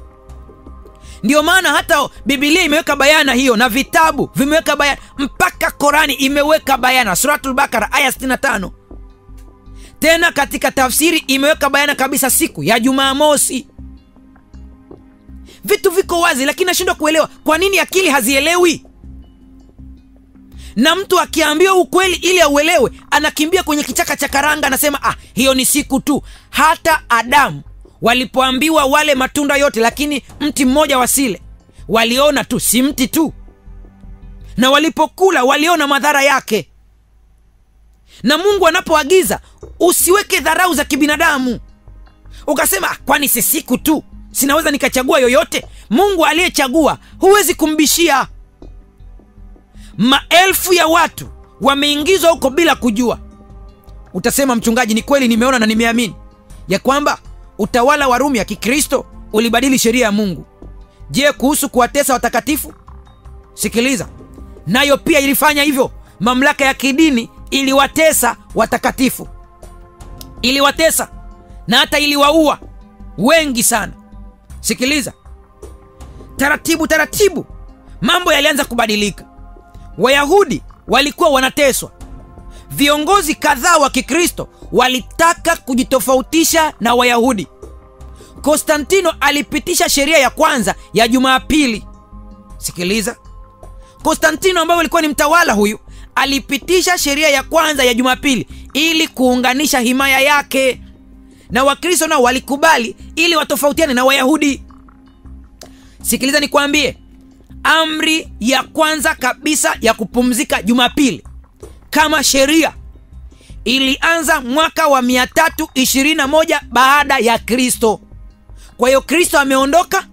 Ndio maana hata Biblia imeweka bayana hiyo, na vitabu vimeweka bayana, mpaka Korani imeweka bayana, Suratul Bakara aya 65. Tena katika tafsiri imeweka bayana kabisa siku ya Jumamosi. Vitu viko wazi, lakini nashindwa kuelewa kwa nini akili hazielewi. Na mtu akiambiwa ukweli ili auelewe, anakimbia kwenye kichaka cha karanga, anasema hiyo ni siku tu. Hata Adamu walipoambiwa wale matunda yote, lakini mti mmoja wasile, waliona tu si mti tu, na walipokula waliona madhara yake. Na Mungu anapoagiza usiweke dharau za kibinadamu, ukasema kwani si siku tu, sinaweza nikachagua yoyote. Mungu aliyechagua huwezi kumbishia. Maelfu ya watu wameingizwa huko bila kujua. Utasema, mchungaji, ni kweli, nimeona na nimeamini ya kwamba utawala wa Rumi ya Kikristo ulibadili sheria ya Mungu. Je, kuhusu kuwatesa watakatifu? Sikiliza, nayo pia ilifanya hivyo. Mamlaka ya kidini iliwatesa watakatifu, iliwatesa na hata iliwaua wengi sana. Sikiliza, taratibu mambo yalianza kubadilika. Wayahudi walikuwa wanateswa. Viongozi kadhaa wa Kikristo walitaka kujitofautisha na Wayahudi. Konstantino alipitisha sheria ya kwanza ya Jumapili. Sikiliza. Konstantino ambaye alikuwa ni mtawala huyu, alipitisha sheria ya kwanza ya Jumapili ili kuunganisha himaya yake, na Wakristo nao walikubali ili watofautiane na Wayahudi. Sikiliza nikwambie, amri ya kwanza kabisa ya kupumzika Jumapili kama sheria ilianza mwaka wa 321 baada ya Kristo. Kwa hiyo Kristo ameondoka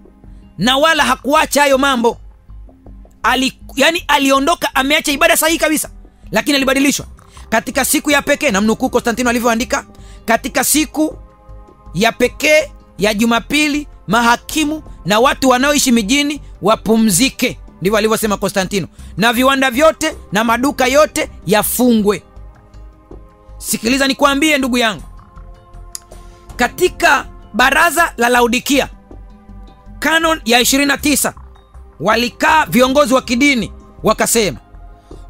na wala hakuacha hayo mambo. Aliondoka ameacha ibada sahihi kabisa, lakini alibadilishwa katika siku ya pekee. Na mnukuu Konstantino alivyoandika, katika siku ya pekee ya Jumapili mahakimu na watu wanaoishi mijini wapumzike. Ndivyo alivyosema Konstantino, na viwanda vyote na maduka yote yafungwe. Sikiliza nikwambie ndugu yangu, katika baraza la Laodikia, kanon ya 29, walikaa viongozi wa kidini wakasema,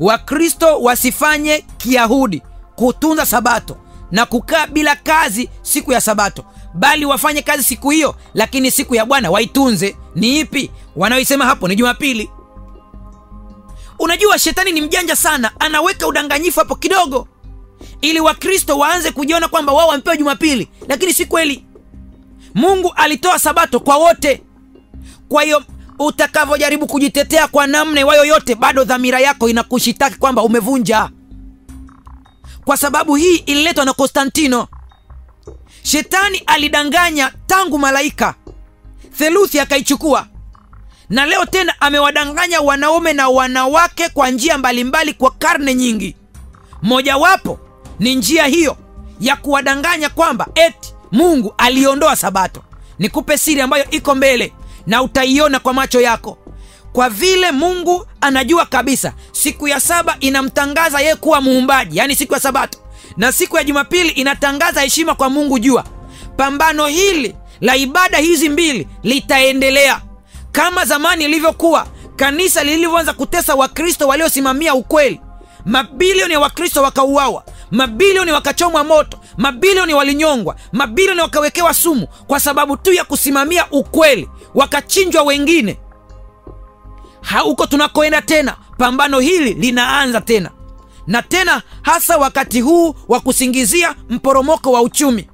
Wakristo wasifanye Kiyahudi kutunza Sabato na kukaa bila kazi siku ya Sabato, bali wafanye kazi siku hiyo, lakini siku ya Bwana waitunze. Ni ipi? Wanaoisema hapo ni Jumapili. Unajua shetani ni mjanja sana, anaweka udanganyifu hapo kidogo ili Wakristo waanze kujiona kwamba wao wamepewa Jumapili, lakini si kweli. Mungu alitoa Sabato kwa wote. Kwa hiyo utakavojaribu kujitetea kwa namna yoyote, bado dhamira yako inakushitaki kwamba umevunja. Kwa sababu hii ililetwa na Konstantino. Shetani alidanganya tangu malaika, theluthi akaichukua, na leo tena amewadanganya wanaume na wanawake kwa njia mbalimbali kwa karne nyingi. Mojawapo ni njia hiyo ya kuwadanganya kwamba eti Mungu aliondoa Sabato. Nikupe siri ambayo iko mbele na utaiona kwa macho yako. Kwa vile Mungu anajua kabisa siku ya saba inamtangaza yeye kuwa muumbaji, yani siku ya Sabato, na siku ya Jumapili inatangaza heshima kwa Mungu jua, pambano hili la ibada hizi mbili litaendelea kama zamani ilivyokuwa kanisa lilivyoanza kutesa Wakristo waliosimamia ukweli. Mabilioni ya Wakristo wakauawa, mabilioni wakachomwa moto, mabilioni walinyongwa, mabilioni wakawekewa sumu kwa sababu tu ya kusimamia ukweli, wakachinjwa wengine. Huko tunakoenda tena, pambano hili linaanza tena na tena, hasa wakati huu wa kusingizia mporomoko wa uchumi.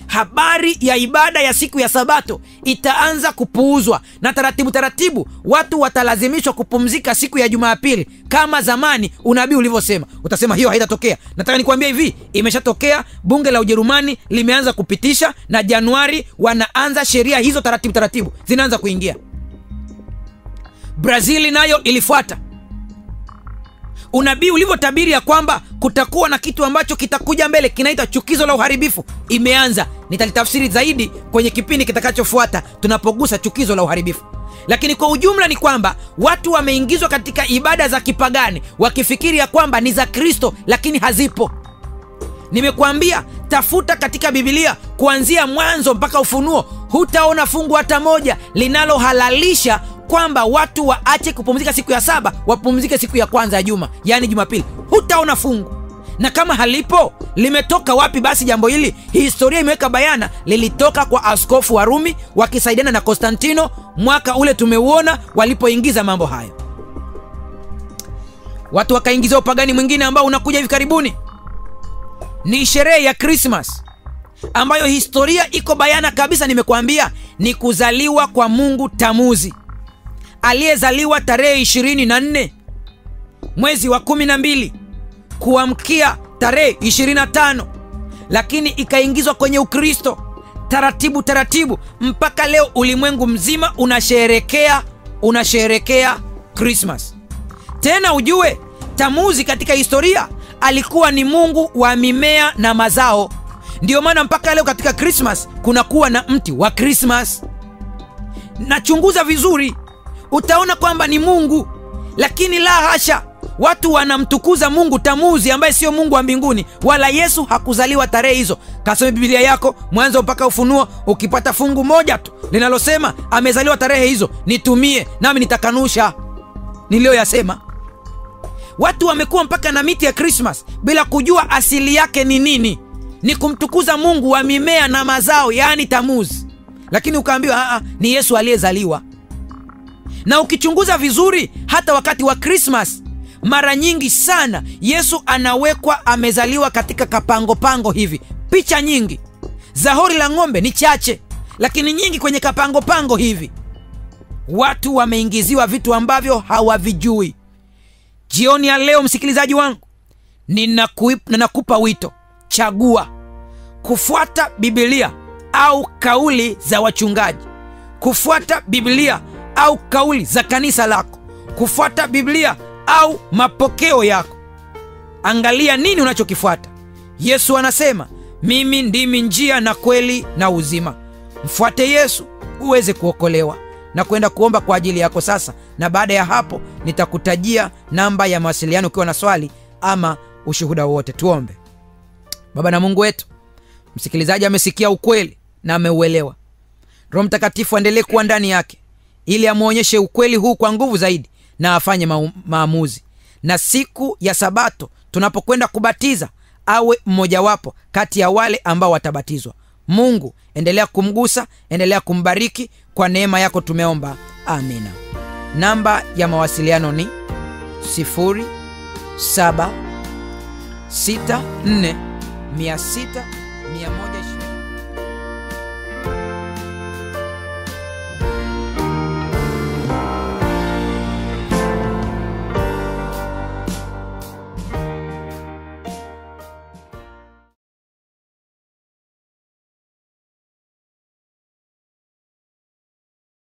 Habari ya ibada ya siku ya Sabato itaanza kupuuzwa, na taratibu taratibu watu watalazimishwa kupumzika siku ya Jumapili kama zamani unabii ulivyosema. Utasema hiyo haitatokea. Nataka nikwambie hivi, imeshatokea. Bunge la Ujerumani limeanza kupitisha, na Januari wanaanza sheria hizo, taratibu taratibu zinaanza kuingia. Brazil nayo ilifuata. Unabii ulivyotabiri ya kwamba kutakuwa na kitu ambacho kitakuja mbele kinaitwa chukizo la uharibifu, imeanza. Nitalitafsiri zaidi kwenye kipindi kitakachofuata tunapogusa chukizo la uharibifu. Lakini kwa ujumla ni kwamba watu wameingizwa katika ibada za kipagani wakifikiri ya kwamba ni za Kristo, lakini hazipo. Nimekuambia, tafuta katika Biblia kuanzia Mwanzo mpaka Ufunuo, hutaona fungu hata moja linalohalalisha kwamba watu waache kupumzika siku ya saba, wapumzike siku ya kwanza ya juma, yani Jumapili. Hutaona fungu. Na kama halipo, limetoka wapi basi jambo hili? Historia imeweka bayana, lilitoka kwa askofu wa Rumi wakisaidiana na Konstantino. Mwaka ule tumeuona walipoingiza mambo hayo. Watu wakaingiza upagani mwingine ambao unakuja hivi karibuni. Ni sherehe ya Christmas ambayo historia iko bayana kabisa. Nimekuambia ni kuzaliwa kwa Mungu Tamuzi, aliyezaliwa tarehe 24 mwezi wa 12 kuamkia tarehe 25, lakini ikaingizwa kwenye Ukristo taratibu taratibu mpaka leo ulimwengu mzima unasherekea Christmas. Tena ujue Tamuzi katika historia alikuwa ni mungu wa mimea na mazao. Ndio maana mpaka leo katika Christmas kunakuwa na mti wa Christmas. Nachunguza vizuri utaona kwamba ni Mungu, lakini la hasha, watu wanamtukuza Mungu Tamuzi ambaye sio Mungu wa mbinguni, wala Yesu hakuzaliwa tarehe hizo. Kasome Biblia yako Mwanzo mpaka Ufunuo, ukipata fungu moja tu linalosema amezaliwa tarehe hizo, nitumie nami nitakanusha niliyoyasema. Watu wamekuwa mpaka na miti ya Christmas bila kujua asili yake ni nini. Ni kumtukuza Mungu wa mimea na mazao, yani Tamuzi. lakini ukaambiwa ni Yesu aliyezaliwa. Na ukichunguza vizuri, hata wakati wa Christmas mara nyingi sana Yesu anawekwa amezaliwa katika kapango hivi. Picha nyingi za hori la ng'ombe ni chache, lakini nyingi kwenye kapango hivi. Watu wameingiziwa vitu ambavyo hawavijui. Jioni ya leo, msikilizaji wangu, ninakupa wito. Chagua kufuata Biblia au kauli za wachungaji, kufuata Biblia au kauli za kanisa lako, kufuata Biblia au mapokeo yako. Angalia nini unachokifuata. Yesu anasema, mimi ndimi njia na kweli na uzima. Mfuate Yesu uweze kuokolewa. Na kwenda kuomba kwa ajili yako sasa, na baada ya hapo nitakutajia namba ya mawasiliano ukiwa na swali ama ushuhuda wote. Tuombe. Baba na Mungu wetu, msikilizaji amesikia ukweli na ameuelewa. Roho Mtakatifu aendelee kuwa ndani yake ili amuonyeshe ukweli huu kwa nguvu zaidi na afanye maamuzi. Na siku ya Sabato tunapokwenda kubatiza, awe mmojawapo kati ya wale ambao watabatizwa. Mungu, endelea kumgusa, endelea kumbariki. Kwa neema yako tumeomba, amina. Namba ya mawasiliano ni 0764 600 120.